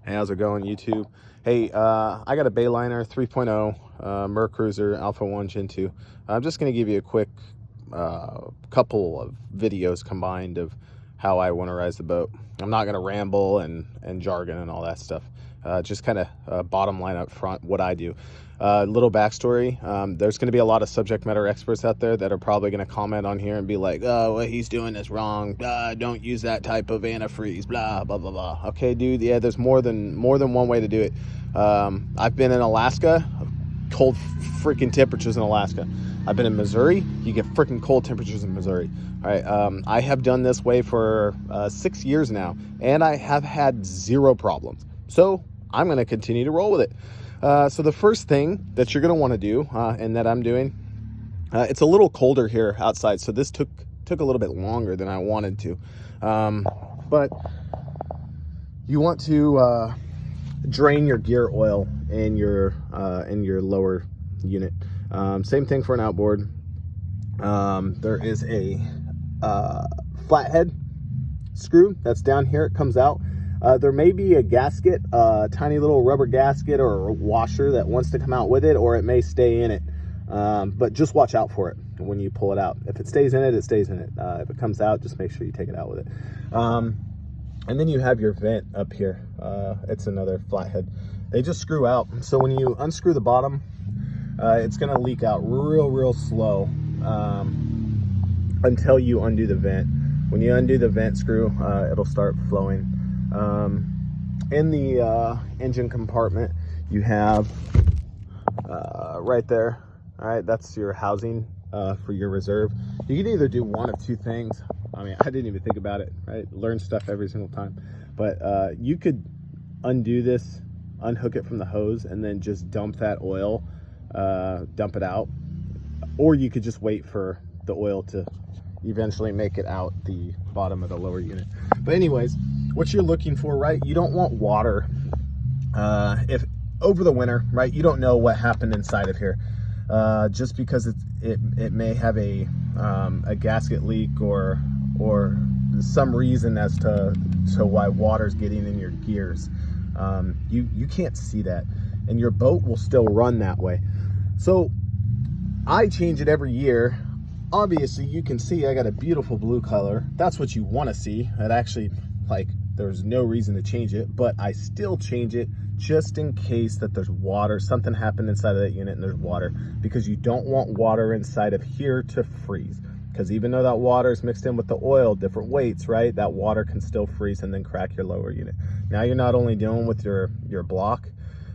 Hey, how's it going, YouTube? Hey, I got a Bayliner 3.0 Mercruiser Alpha 1 Gen 2. I'm just going to give you a quick couple of videos combined of how I winterize the boat. I'm not going to ramble and jargon and all that stuff. Just kind of bottom line up front what I do. Little backstory, there's going to be a lot of subject matter experts out there that are probably going to comment on here and be like, oh, well, he's doing this wrong, don't use that type of antifreeze, blah blah blah blah. Okay, dude, yeah, there's more than one way to do it. I've been in Alaska, cold freaking temperatures in Alaska. I've been in Missouri, you get freaking cold temperatures in Missouri. All right, I have done this way for 6 years now, and I have had zero problems. So I'm going to continue to roll with it. So the first thing that you're going to want to do, and that I'm doing, it's a little colder here outside, so this took a little bit longer than I wanted to. But you want to drain your gear oil in your lower unit. Same thing for an outboard. There is a flathead screw that's down here. It comes out. There may be a gasket, a tiny little rubber gasket or a washer that wants to come out with it, or it may stay in it. But just watch out for it when you pull it out. If it stays in it, it stays in it. If it comes out, just make sure you take it out with it. And then you have your vent up here. It's another flathead. They just screw out. So when you unscrew the bottom, it's going to leak out real slow until you undo the vent. When you undo the vent screw, it'll start flowing. In the engine compartment, you have right there, all right, that's your housing for your reserve. You can either do one of two things. I mean, I didn't even think about it, right? Learn stuff every single time. But you could undo this, unhook it from the hose, and then just dump that oil, dump it out. Or you could just wait for the oil to eventually make it out the bottom of the lower unit. But anyways, what you're looking for, right? You don't want water. If over the winter, right? You don't know what happened inside of here. Just because it may have a gasket leak or some reason as to why water's getting in your gears. You can't see that, and your boat will still run that way. So I change it every year. Obviously, you can see I got a beautiful blue color. That's what you want to see. It actually, like, there's no reason to change it, but I still change it just in case that there's water, something happened inside of that unit and there's water, because you don't want water inside of here to freeze. Because even though that water is mixed in with the oil, different weights, right? That water can still freeze and then crack your lower unit. Now you're not only dealing with your block,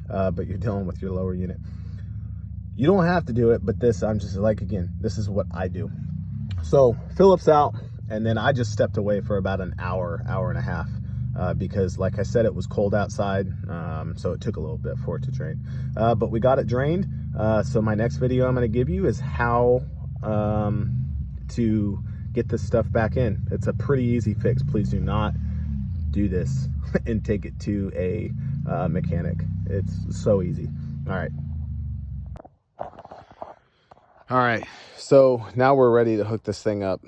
but you're dealing with your lower unit. You don't have to do it, but this, I'm just like, again, this is what I do. So Phillips out, and then I just stepped away for about an hour and a half, because like I said, it was cold outside, so it took a little bit for it to drain. But we got it drained. So my next video I'm going to give you is how to get this stuff back in. It's a pretty easy fix. Please do not do this and take it to a mechanic. It's so easy. All right, so now we're ready to hook this thing up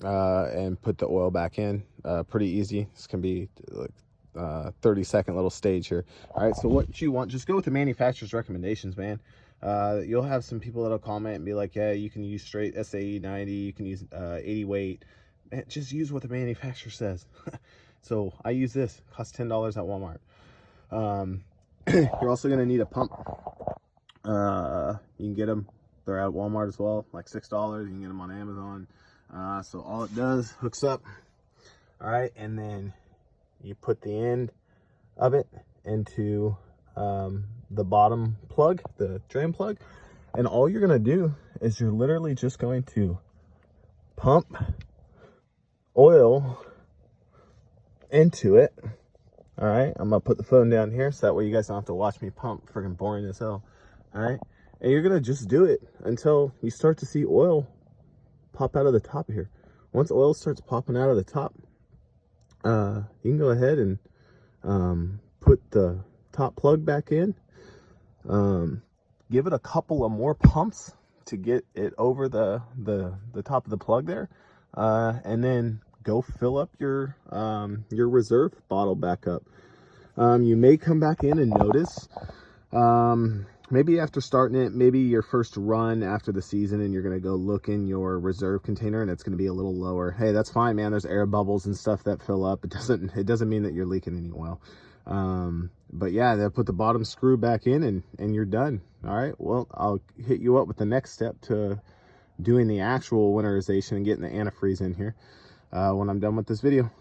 and put the oil back in. Pretty easy. This can be like 30-second little stage here. All right, so what you want, just go with the manufacturer's recommendations, man. You'll have some people that'll comment and be like, yeah, you can use straight SAE 90, you can use 80 weight. Man, just use what the manufacturer says. So I use this, costs $10 at Walmart. You're also gonna need a pump. You can get them, they're at Walmart as well, like $6. You can get them on Amazon. So all it does, hooks up. All right, and then you put the end of it into the bottom plug, the drain plug, and all you're gonna do is you're literally just going to pump oil into it. All right, I'm gonna put the phone down here so that way you guys don't have to watch me pump. Freaking boring as hell. All right, and you're gonna just do it until you start to see oil pop out of the top here. Once oil starts popping out of the top, you can go ahead and put the top plug back in. Give it a couple of more pumps to get it over the top of the plug there, and then go fill up your reserve bottle back up. You may come back in and notice, maybe after starting it, maybe your first run after the season, and you're going to go look in your reserve container and it's going to be a little lower. Hey, that's fine, man. There's air bubbles and stuff that fill up. It doesn't mean that you're leaking any oil. But yeah, they'll put the bottom screw back in and you're done. All right, well, I'll hit you up with the next step to doing the actual winterization and getting the antifreeze in here when I'm done with this video,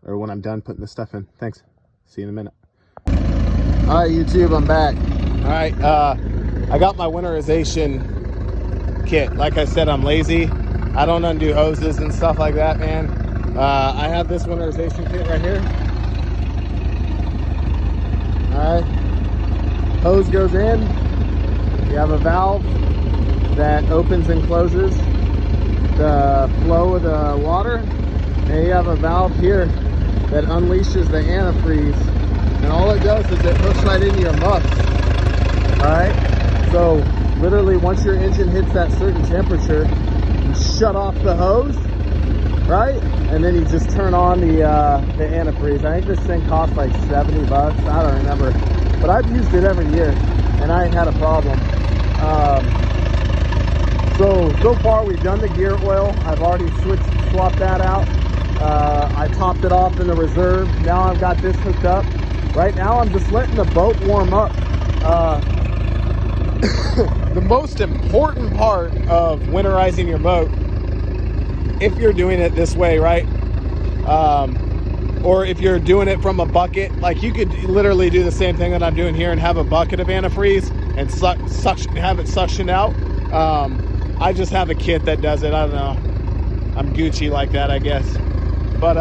or when I'm done putting this stuff in. Thanks. See you in a minute. All right, YouTube, I'm back. All right, I got my winterization kit. Like I said, I'm lazy. I don't undo hoses and stuff like that, man. I have this winterization kit right here. All right, hose goes in. You have a valve that opens and closes the flow of the water, and you have a valve here that unleashes the antifreeze, and all it does is it hooks right into your muffs. All right, so literally once your engine hits that certain temperature, you shut off the hose, right, and then you just turn on the antifreeze. I think this thing costs like 70 bucks. I don't remember, but I've used it every year and I ain't had a problem. So far we've done the gear oil. I've already swapped that out. I topped it off in the reserve. Now I've got this hooked up. Right now I'm just letting the boat warm up. The most important part of winterizing your boat, if you're doing it this way, right? Or if you're doing it from a bucket, like you could literally do the same thing that I'm doing here and have a bucket of antifreeze and have it suction out. I just have a kit that does it. I don't know. I'm Gucci like that, I guess. But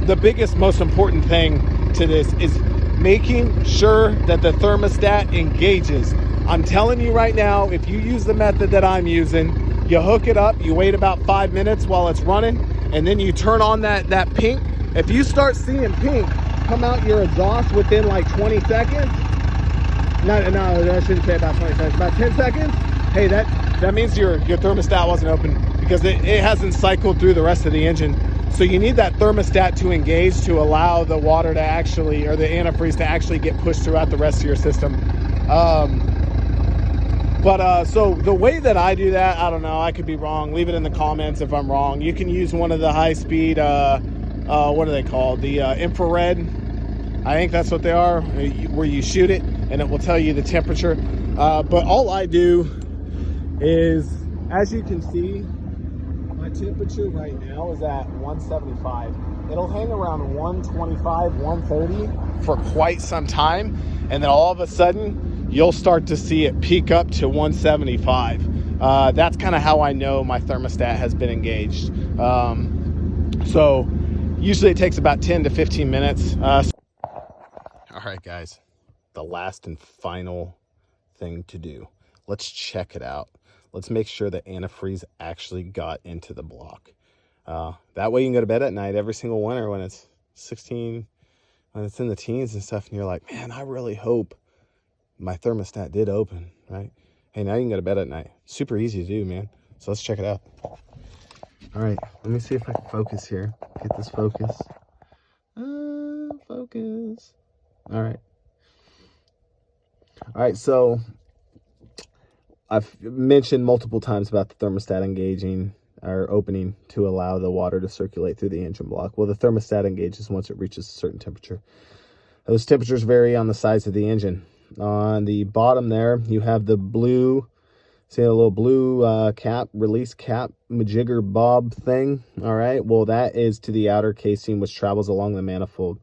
the biggest, most important thing to this is making sure that the thermostat engages. I'm telling you right now, if you use the method that I'm using, you hook it up, you wait about 5 minutes while it's running, and then you turn on that pink. If you start seeing pink come out your exhaust within like 20 seconds, no, I shouldn't say about 20 seconds, about 10 seconds, hey, that means your thermostat wasn't open, because it hasn't cycled through the rest of the engine. So you need that thermostat to engage to allow the water to actually, or the antifreeze to actually get pushed throughout the rest of your system. So the way that I do that, I don't know, I could be wrong. Leave it in the comments if I'm wrong. You can use one of the high-speed, what are they called? The infrared. I think that's what they are, where you shoot it and it will tell you the temperature. But all I do is, as you can see, my temperature right now is at 175. It'll hang around 125, 130 for quite some time, and then all of a sudden you'll start to see it peak up to 175. That's kind of how I know my thermostat has been engaged. So usually it takes about 10 to 15 minutes. All right, guys, the last and final thing to do. Let's check it out. Let's make sure the antifreeze actually got into the block. That way you can go to bed at night every single winter when it's 16, when it's in the teens and stuff, and you're like, man, I really hope my thermostat did open, right? Hey, now you can go to bed at night. Super easy to do, man. So let's check it out. All right, let me see if I can focus here. Get this focus. Focus. All right, so I've mentioned multiple times about the thermostat engaging or opening to allow the water to circulate through the engine block. Well, the thermostat engages once it reaches a certain temperature. Those temperatures vary on the size of the engine. On the bottom there, you have the blue, see a little blue cap, release cap, majigger bob thing. All right, well, that is to the outer casing, which travels along the manifold.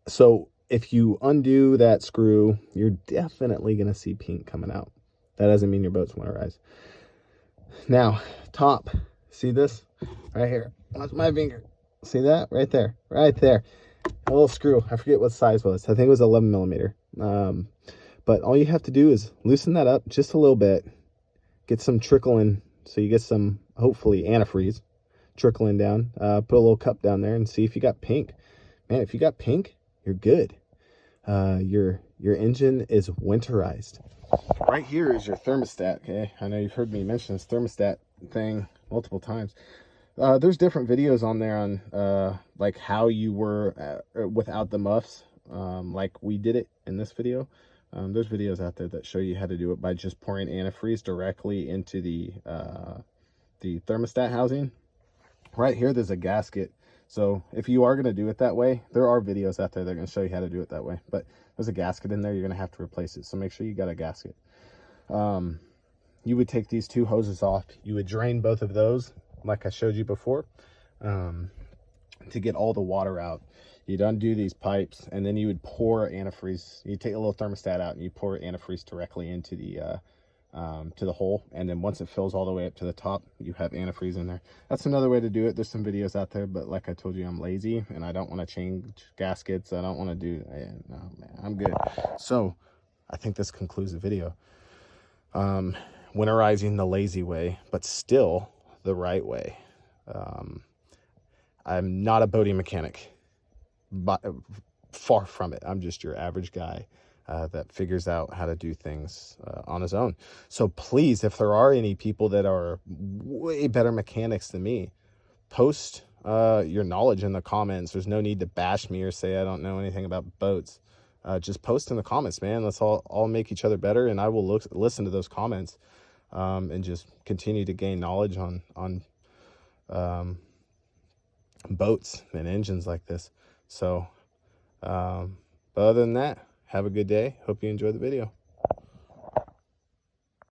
So if you undo that screw, you're definitely going to see pink coming out. That doesn't mean your boat's winterized. Now, top, see this right here? Watch my finger. See that right there? Right there. A little screw. I forget what size it was. I think it was 11 millimeter. But all you have to do is loosen that up just a little bit. Get some trickling, so you get some, hopefully, antifreeze trickling down. Put a little cup down there and see if you got pink. Man, if you got pink, you're good. Your engine is winterized. Right here is your thermostat, okay? I know you've heard me mention this thermostat thing multiple times. There's different videos on there on like how you were without the muffs, like we did it in this video. There's videos out there that show you how to do it by just pouring antifreeze directly into the thermostat housing. Right here, there's a gasket. So if you are going to do it that way, there are videos out there that are going to show you how to do it that way. But there's a gasket in there. You're going to have to replace it. So make sure you got a gasket. You would take these two hoses off. You would drain both of those, like I showed you before, to get all the water out. You'd undo these pipes, and then you would pour antifreeze. You take a little thermostat out, and you pour antifreeze directly into the to the hole, and then once it fills all the way up to the top, you have antifreeze in there. That's another way to do it. There's some videos out there, but like I told you, I'm lazy and I don't want to change gaskets. I don't want to do no, man, I'm good. So I think this concludes the video. Winterizing the lazy way, but still the right way. I'm not a boating mechanic, but far from it. I'm just your average guy that figures out how to do things on his own. So please, if there are any people that are way better mechanics than me, post your knowledge in the comments. There's no need to bash me or say I don't know anything about boats. Just post in the comments, man. Let's all make each other better, and I will listen to those comments and just continue to gain knowledge on boats and engines like this. So but other than that, have a good day. Hope you enjoyed the video.